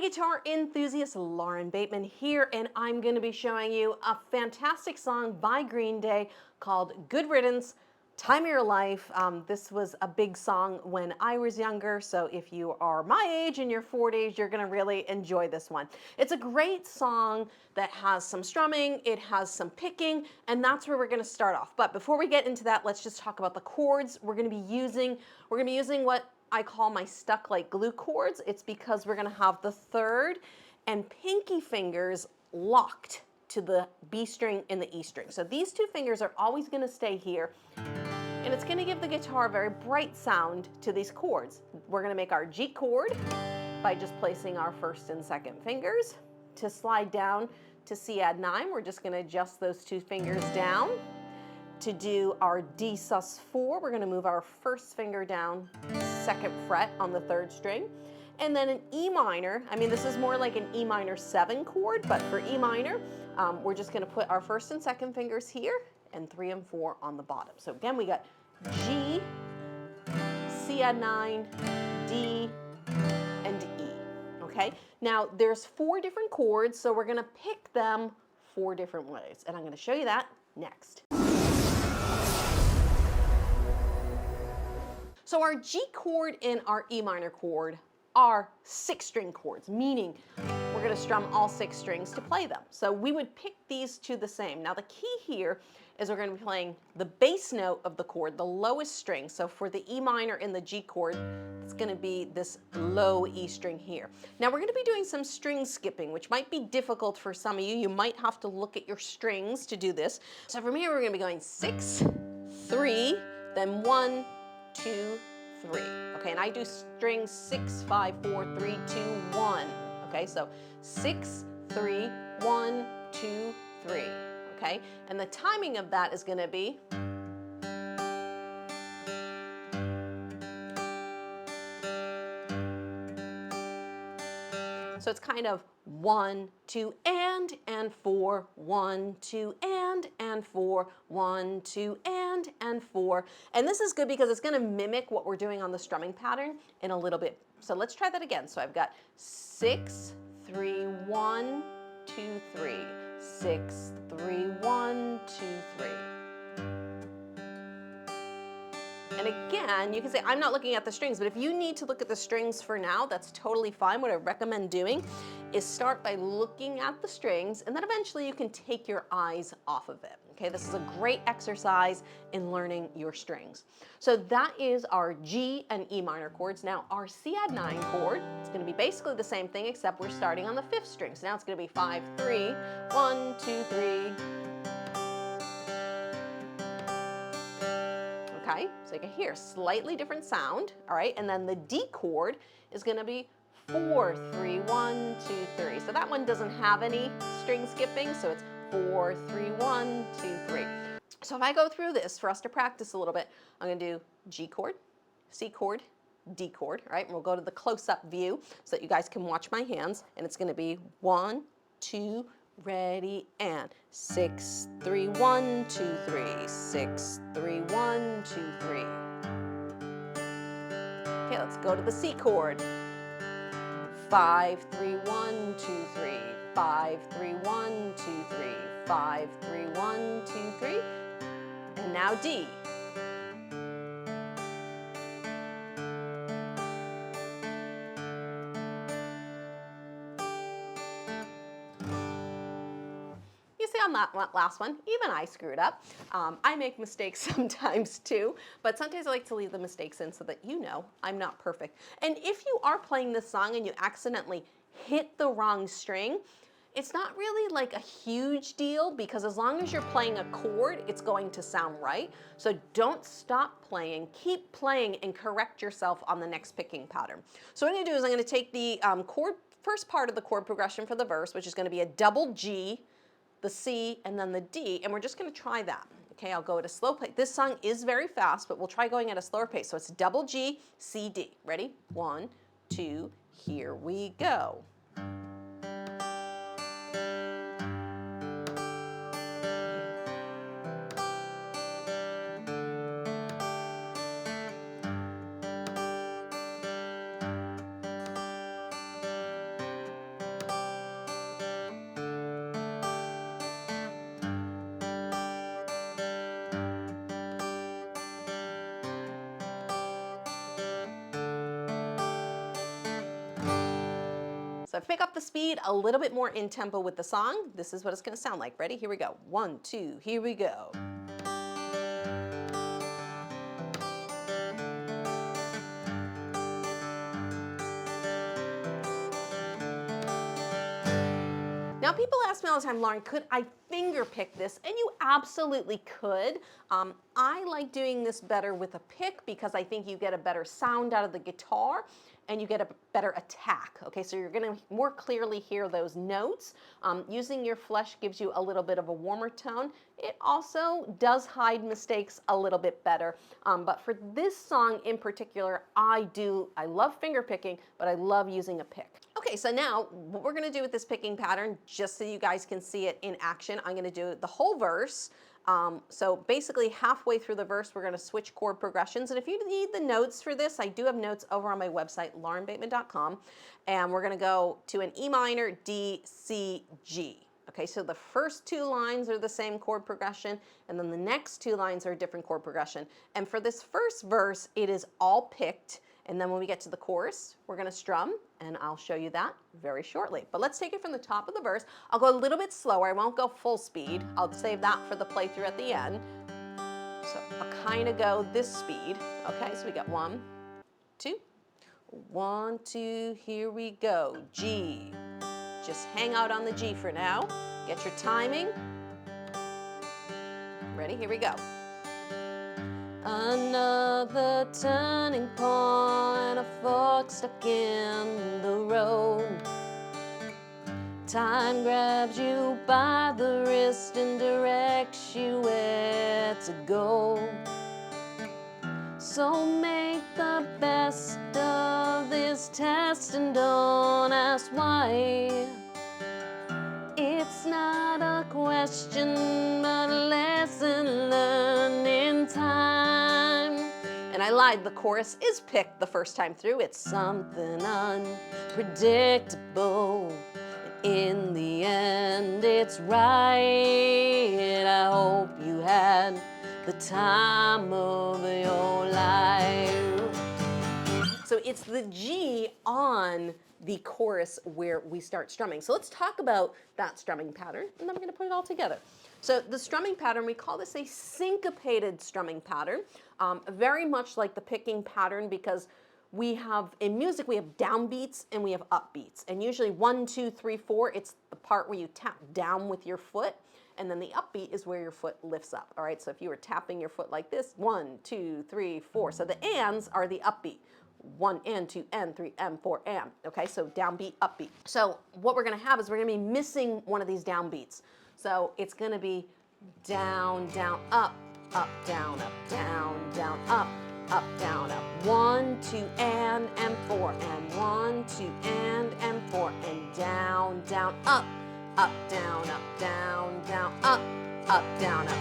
guitar enthusiast, Lauren Bateman here, and I'm going to be showing you a fantastic song by Green Day called Good Riddance, Time of Your Life. This was a big song when I was younger, so if you are my age in your 40s, you're going to really enjoy this one. It's a great song that has some strumming, it has some picking, and that's where we're going to start off. But before we get into that, let's just talk about the chords we're going to be using. We're going to be using what I call my stuck like glue chords. It's because we're going to have the third and pinky fingers locked to the B string and the E string. So these two fingers are always going to stay here, and it's going to give the guitar a very bright sound to these chords. We're going to make our G chord by just placing our first and second fingers. To slide down to C add 9, we're just going to adjust those two fingers down. To do our D sus 4, we're going to move our first finger down, second fret on the third string. And then an E minor, I mean this is more like an E minor 7 chord, but for E minor, we're just going to put our first and second fingers here and 3 and 4 on the bottom. So again, we got G, C add 9, D, and E. Okay, now there's 4 different chords, so we're going to pick them 4 different ways, and I'm going to show you that next. So our G chord and our E minor chord are 6-string chords, meaning we're going to strum all 6 strings to play them. So we would pick these two the same. Now the key here is we're going to be playing the bass note of the chord, the lowest string. So for the E minor in the G chord, it's going to be this low E string here. Now we're going to be doing some string skipping, which might be difficult for some of you. You might have to look at your strings to do this. So from here, we're going to be going 6, 3, then 1, 2, 3. Okay, and I do strings 6, 5, 4, 3, 2, 1. Okay, so 6, 3, 1, 2, 3. Okay, and the timing of that is going to be so it's kind of 1, 2, and 4, 1, 2, and 4, 1, 2, and 4. And this is good because it's going to mimic what we're doing on the strumming pattern in a little bit. So let's try that again. So I've got 6, 3, 1, 2, 3. 6, 3, 1, 2, 3. And again, you can say, I'm not looking at the strings, but if you need to look at the strings for now, that's totally fine. What I recommend doing is start by looking at the strings, and then eventually you can take your eyes off of it. Okay, this is a great exercise in learning your strings. So that is our G and E minor chords. Now our C add 9 chord, it's going to be basically the same thing, except we're starting on the 5th string. So now it's going to be 5, 3, 1, 2, 3. Okay, so you can hear slightly different sound, all right, and then the D chord is going to be 4, 3, 1, 2, 3. So that one doesn't have any string skipping, so it's 4, 3, 1, 2, 3. So if I go through this for us to practice a little bit, I'm going to do G chord, C chord, D chord, all right, and we'll go to the close-up view so that you guys can watch my hands, and it's going to be 1, 2, ready, and 6, 3, 1, 2, 3, 6, 3, 1, 2, 3. Okay, let's go to the C chord. 5, 3, 1, 2, 3, 5, 3, 1, 2, 3, 5, 3, 1, 2, 3, and now D. You see on that last one, even I screwed up. I make mistakes sometimes too, but sometimes I like to leave the mistakes in so that you know I'm not perfect. And if you are playing this song and you accidentally hit the wrong string, it's not really like a huge deal because as long as you're playing a chord, it's going to sound right. So don't stop playing, keep playing and correct yourself on the next picking pattern. So what I'm going to do is I'm going to take the first part of the chord progression for the verse, which is going to be a double G, the C, and then the D, and we're just going to try that. Okay, I'll go at a slow pace. This song is very fast, but we'll try going at a slower pace. So it's double G, C, D. Ready? 1, 2, here we go. So pick up the speed a little bit more in tempo with the song. This is what it's going to sound like. Ready? Here we go. 1, 2, here we go. Now people ask me all the time, Lauren, could I finger pick this? And you absolutely could. I like doing this better with a pick because I think you get a better sound out of the guitar and you get a better attack. Okay, so you're gonna more clearly hear those notes. Using your flesh gives you a little bit of a warmer tone. It also does hide mistakes a little bit better. But for this song in particular, I love finger picking, but I love using a pick. Okay, so now what we're gonna do with this picking pattern, just so you guys can see it in action, I'm gonna do the whole verse. So basically halfway through the verse, we're gonna switch chord progressions. And if you need the notes for this, I do have notes over on my website, laurenbateman.com. And we're gonna go to an E minor, D, C, G. Okay, so the first 2 lines are the same chord progression, and then the next 2 lines are a different chord progression. And for this first verse, it is all picked. And then when we get to the chorus, we're gonna strum, and I'll show you that very shortly. But let's take it from the top of the verse. I'll go a little bit slower. I won't go full speed. I'll save that for the playthrough at the end. So I'll kind of go this speed. Okay, so we got 1, 2, 1, 2, here we go. G. Just hang out on the G for now. Get your timing. Ready? Here we go. Another turning point, a fork stuck in the road. Time grabs you by the wrist and directs you where to go. So make the best of this test and don't ask why. It's not a question, but a lesson learned in time. And I lied, the chorus is picked the first time through. It's something unpredictable. In the end, it's right. I hope you had the time of your life. So it's the G on the chorus where we start strumming. So let's talk about that strumming pattern, and then we're gonna put it all together. So the strumming pattern, we call this a syncopated strumming pattern, very much like the picking pattern, because we have, in music, we have downbeats and we have upbeats. And usually 1, 2, 3, 4, it's the part where you tap down with your foot, and then the upbeat is where your foot lifts up, all right? So if you were tapping your foot like this, 1, 2, 3, 4. So the ands are the upbeat. 1 and 2 and 3 and 4 and, okay? So downbeat, upbeat. So what we're gonna have is we're gonna be missing one of these downbeats. So it's gonna be down, down, up, down, down, up, down, up. 1, 2, and 4, and 1, 2, and 4, and down, down, up, down, down, up, down, up.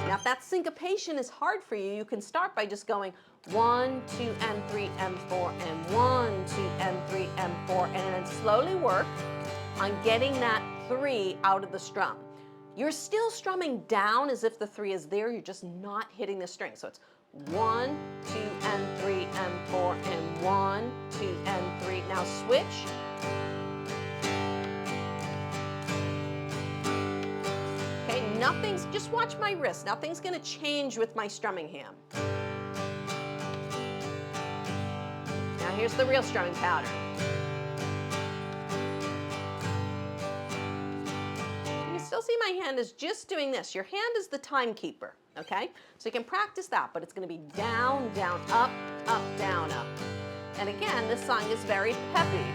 Now if that syncopation is hard for you, you can start by just going 1, 2, and 3, and 4, and 1, 2, and 3, and 4, and then slowly work on getting that 3 out of the strum. You're still strumming down as if the 3 is there, you're just not hitting the string. So it's 1, 2, and 3, and 4, and 1, 2, and 3. Now switch. Okay, just watch my wrist. Nothing's gonna change with my strumming hand. Now here's the real strumming pattern. You can still see my hand is just doing this. Your hand is the timekeeper, okay? So you can practice that, but it's gonna be down, down, up, down, up. And again, this song is very peppy.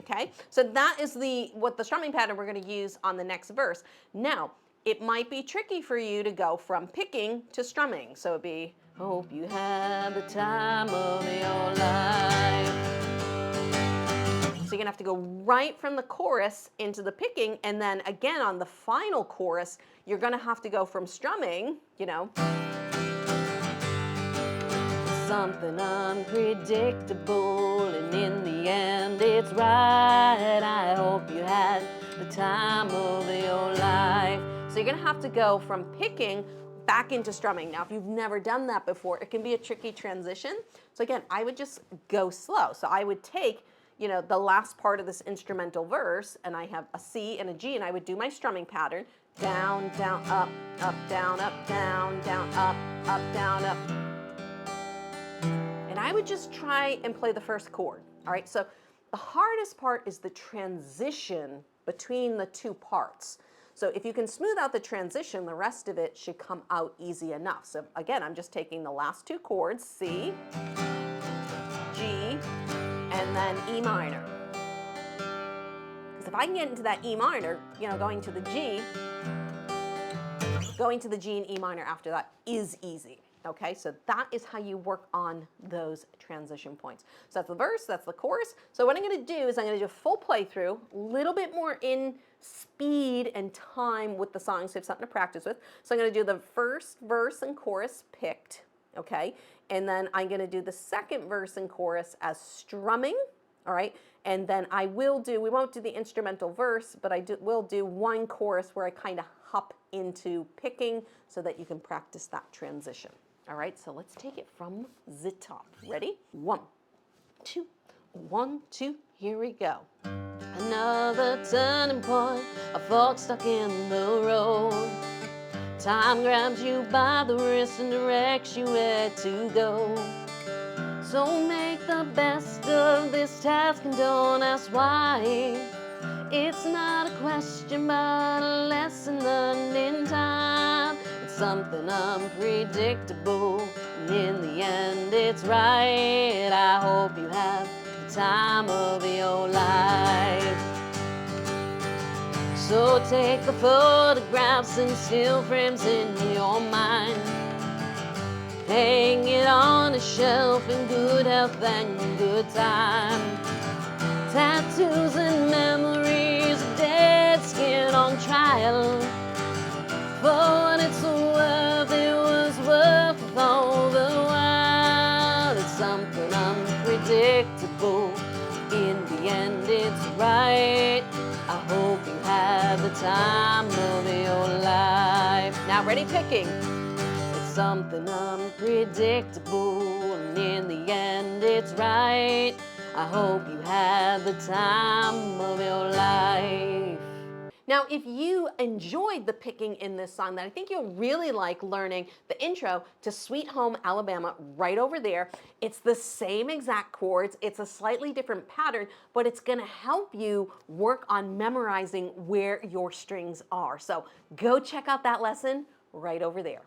Okay, so that is what the strumming pattern we're going to use on the next verse. Now, it might be tricky for you to go from picking to strumming. So it'd be, hope you had the time of your life. So you're going to have to go right from the chorus into the picking, and then again on the final chorus, you're going to have to go from strumming, you know, something unpredictable, and in the end it's right. I hope you had the time of your life. So you're gonna have to go from picking back into strumming. Now, if you've never done that before, it can be a tricky transition. So again, I would just go slow. So I would take, you know, the last part of this instrumental verse, and I have a C and a G, and I would do my strumming pattern. Down, down, up, down, down, up, down, up. And I would just try and play the first chord. All right, so the hardest part is the transition between the two parts. So if you can smooth out the transition, the rest of it should come out easy enough. So again, I'm just taking the last two chords, C, G, and then E minor. Because if I can get into that E minor, you know, going to the G and E minor after that is easy. Okay, so that is how you work on those transition points. So that's the verse, that's the chorus. So what I'm going to do is I'm going to do a full playthrough, a little bit more in speed and time with the song, so you have something to practice with. So I'm going to do the first verse and chorus picked, okay, and then I'm going to do the second verse and chorus as strumming, all right, and then I will do, we won't do the instrumental verse, but will do one chorus where I kind of hop into picking so that you can practice that transition. All right, so let's take it from the top. Ready? 1, 2, 1, 2, here we go. Another turning point, a fork stuck in the road. Time grabs you by the wrist and directs you where to go. So make the best of this task and don't ask why. It's not a question but a lesson learned in time. It's something unpredictable, and in the end it's right. I hope you have the time of your life. So take the photographs and still frames in your mind. Hang it on a shelf in good health and good time. Tattoos and memories of dead skin on trial. For what it's worth, it was worth all the while. It's something unpredictable, in the end it's right. I hope you have the time of your life. Now ready, picking. It's something unpredictable, and in the end it's right. I hope you have the time of your life. Now, if you enjoyed the picking in this song, then I think you'll really like learning the intro to Sweet Home Alabama right over there. It's the same exact chords. It's a slightly different pattern, but it's going to help you work on memorizing where your strings are. So go check out that lesson right over there.